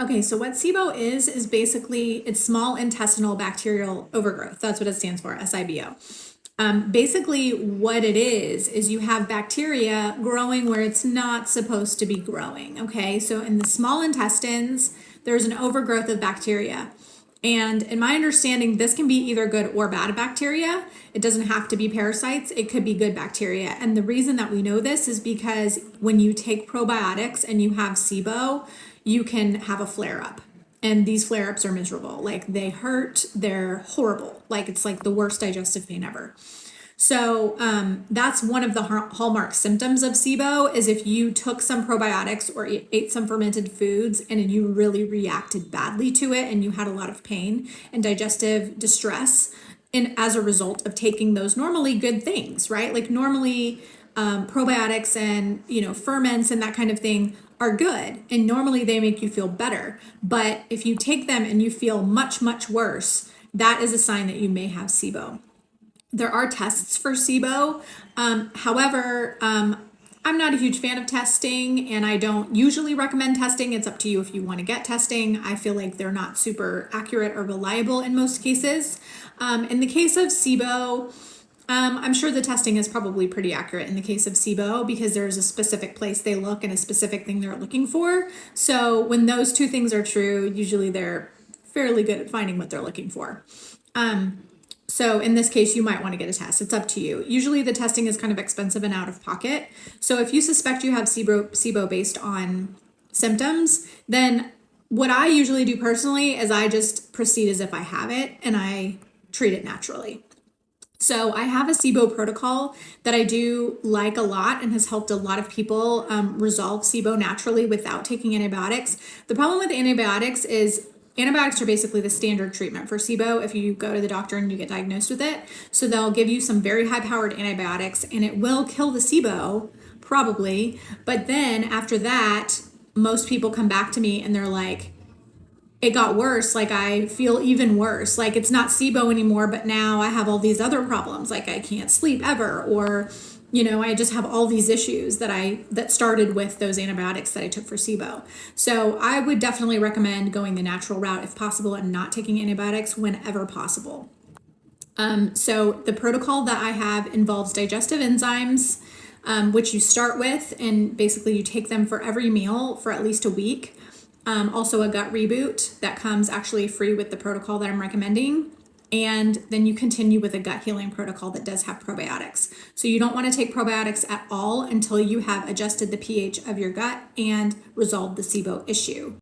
Okay, so what SIBO is basically it's small intestinal bacterial overgrowth. That's what it stands for, SIBO. Basically, what it is you have bacteria growing where it's not supposed to be growing. Okay, so in the small intestines, there's an overgrowth of bacteria. And in my understanding, this can be either good or bad bacteria. It doesn't have to be parasites, it could be good bacteria. And the reason that we know this is because when you take probiotics and you have SIBO, you can have a flare up. And these flare ups are miserable. Like they hurt, they're horrible. Like it's like the worst digestive pain ever. So that's one of the hallmark symptoms of SIBO is if you took some probiotics or ate some fermented foods and you really reacted badly to it and you had a lot of pain and digestive distress and as a result of taking those normally good things, right? Like normally probiotics and ferments and that kind of thing are good and normally they make you feel better. But if you take them and you feel much, much worse, that is a sign that you may have SIBO. There are tests for SIBO. However, I'm not a huge fan of testing and I don't usually recommend testing. It's up to you if you want to get testing. I feel like they're not super accurate or reliable in most cases. In the case of SIBO, I'm sure the testing is probably pretty accurate in the case of SIBO because there's a specific place they look and a specific thing they're looking for. So when those two things are true, usually they're fairly good at finding what they're looking for. So in this case, you might want to get a test. It's up to you. Usually the testing is kind of expensive and out of pocket. So if you suspect you have SIBO based on symptoms, then what I usually do personally is I just proceed as if I have it and I treat it naturally. So I have a SIBO protocol that I do like a lot and has helped a lot of people resolve SIBO naturally without taking antibiotics. The problem with antibiotics is antibiotics are basically the standard treatment for SIBO if you go to the doctor and you get diagnosed with it. So they'll give you some very high-powered antibiotics and it will kill the SIBO, probably. But then after that, most people come back to me and they're like, it got worse, like I feel even worse. Like it's not SIBO anymore, but now I have all these other problems. Like I can't sleep ever, or I just have all these issues that started with those antibiotics that I took for SIBO. So I would definitely recommend going the natural route if possible and not taking antibiotics whenever possible. So the protocol that I have involves digestive enzymes, which you start with, and basically you take them for every meal for at least a week. Also a gut reboot that comes actually free with the protocol that I'm recommending. And then you continue with a gut healing protocol that does have probiotics. So you don't want to take probiotics at all until you have adjusted the pH of your gut and resolved the SIBO issue.